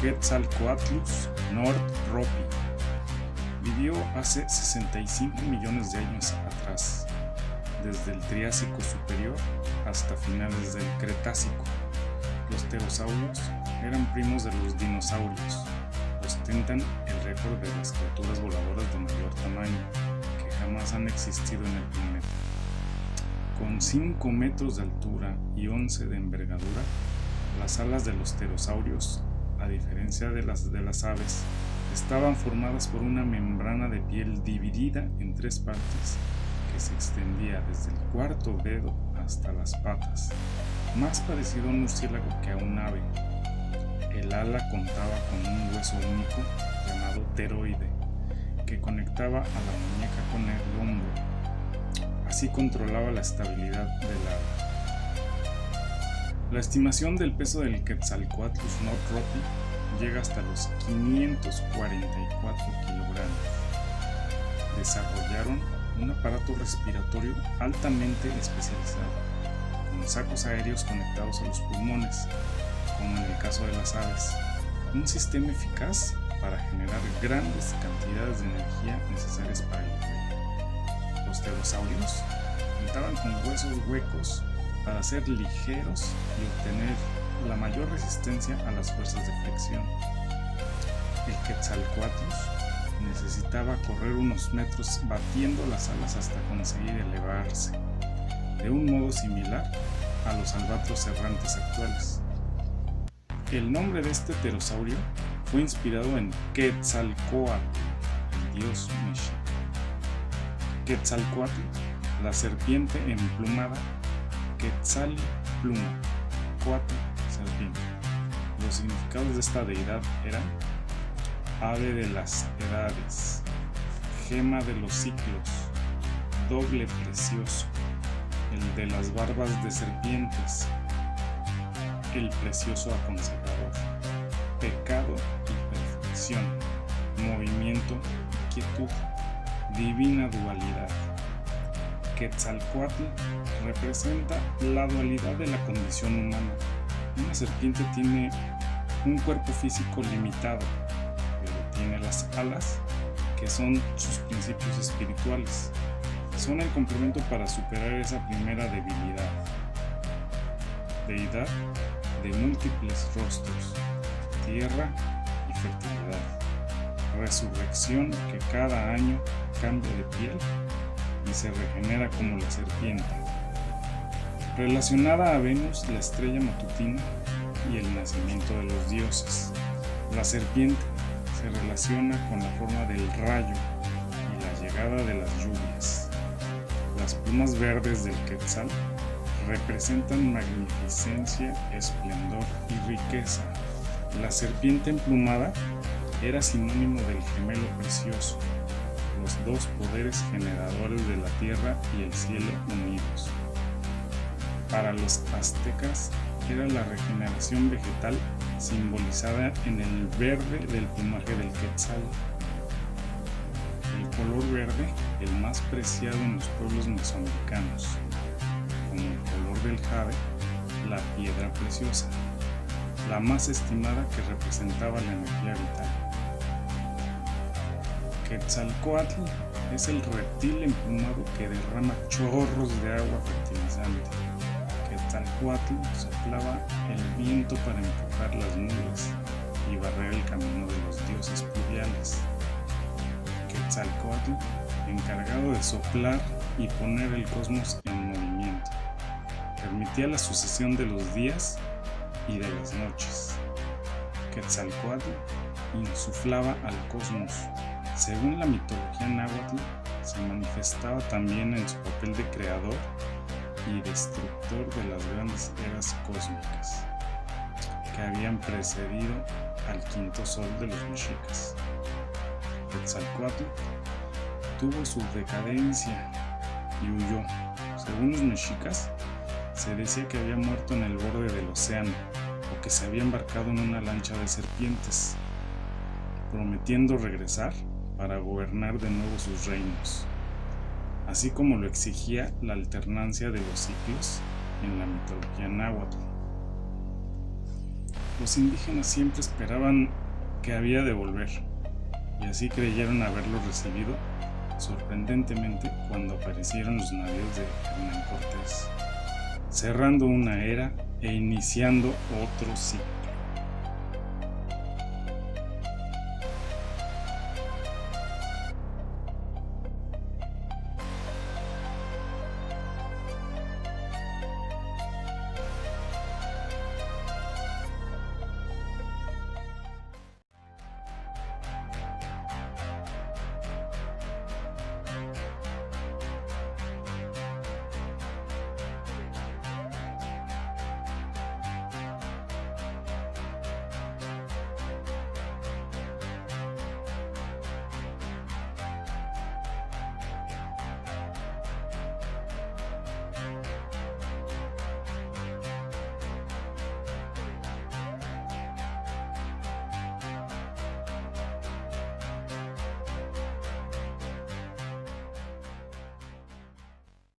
Quetzalcoatlus Nord-Ropi. Vivió hace 65 millones de años atrás, desde el Triásico superior hasta finales del Cretácico. Los pterosaurios eran primos de los dinosaurios. Ostentan el récord de las criaturas voladoras de mayor tamaño que jamás han existido en el planeta. Con 5 metros de altura y 11 de envergadura, las alas de los pterosaurios, a diferencia de las aves, estaban formadas por una membrana de piel dividida en 3 partes que se extendía desde el cuarto dedo hasta las patas, más parecido a un murciélago que a un ave. El ala contaba con un hueso único llamado pteroide que conectaba a la muñeca con el hombro. Así controlaba la estabilidad del ala. La estimación del peso del Quetzalcoatlus Nord-Ropi llega hasta los 544 kilogramos. Desarrollaron un aparato respiratorio altamente especializado, con sacos aéreos conectados a los pulmones, como en el caso de las aves, un sistema eficaz para generar grandes cantidades de energía necesarias para el vuelo. Los pterosaurios contaban con huesos huecos para ser ligeros y obtener la mayor resistencia a las fuerzas de flexión. El Quetzalcoatlus necesitaba correr unos metros batiendo las alas hasta conseguir elevarse, de un modo similar a los albatros errantes actuales. El nombre de este pterosaurio fue inspirado en Quetzalcóatl, el dios mexica. Quetzalcoatl, la serpiente emplumada, Quetzali, pluma, Coatl, serpiente. Los significados de esta deidad eran ave de las edades, gema de los ciclos, doble precioso, el de las barbas de serpientes, el precioso aconsejdador, pecado y perfección, movimiento y quietud, divina dualidad. Quetzalcoatl representa la dualidad de la condición humana. Una serpiente tiene un cuerpo físico limitado, pero tiene las alas, que son sus principios espirituales. Son el complemento para superar esa primera debilidad. Deidad de múltiples rostros, tierra y fertilidad. Resurrección que cada año cambia de piel y se regenera como la serpiente. Relacionada a Venus, la estrella matutina y el nacimiento de los dioses. La serpiente se relaciona con la forma del rayo y la llegada de las lluvias. Las plumas verdes del Quetzal representan magnificencia, esplendor y riqueza. La serpiente emplumada era sinónimo del gemelo precioso, los dos poderes generadores de la tierra y el cielo unidos. Para los aztecas era la regeneración vegetal simbolizada en el verde del plumaje del Quetzal. El color verde, el más preciado en los pueblos mesoamericanos, como el color del jade, la piedra preciosa, la más estimada que representaba la energía vital. Quetzalcoatl es el reptil emplumado que derrama chorros de agua fertilizante. Quetzalcoatl soplaba el viento para empujar las nubes y barrer el camino de los dioses pluviales. Quetzalcoatl, encargado de soplar y poner el cosmos en movimiento, permitía la sucesión de los días y de las noches. Quetzalcoatl insuflaba al cosmos. Según la mitología náhuatl, se manifestaba también en su papel de creador y destructor de las grandes eras cósmicas que habían precedido al quinto sol de los mexicas. Quetzalcoatl tuvo su decadencia y huyó. Según los mexicas, se decía que había muerto en el borde del océano o que se había embarcado en una lancha de serpientes, prometiendo regresar para gobernar de nuevo sus reinos, así como lo exigía la alternancia de los ciclos en la mitología náhuatl. los indígenas siempre esperaban que había de volver, y así creyeron haberlo recibido sorprendentemente cuando aparecieron los navíos de Hernán Cortés, cerrando una era e iniciando otro ciclo.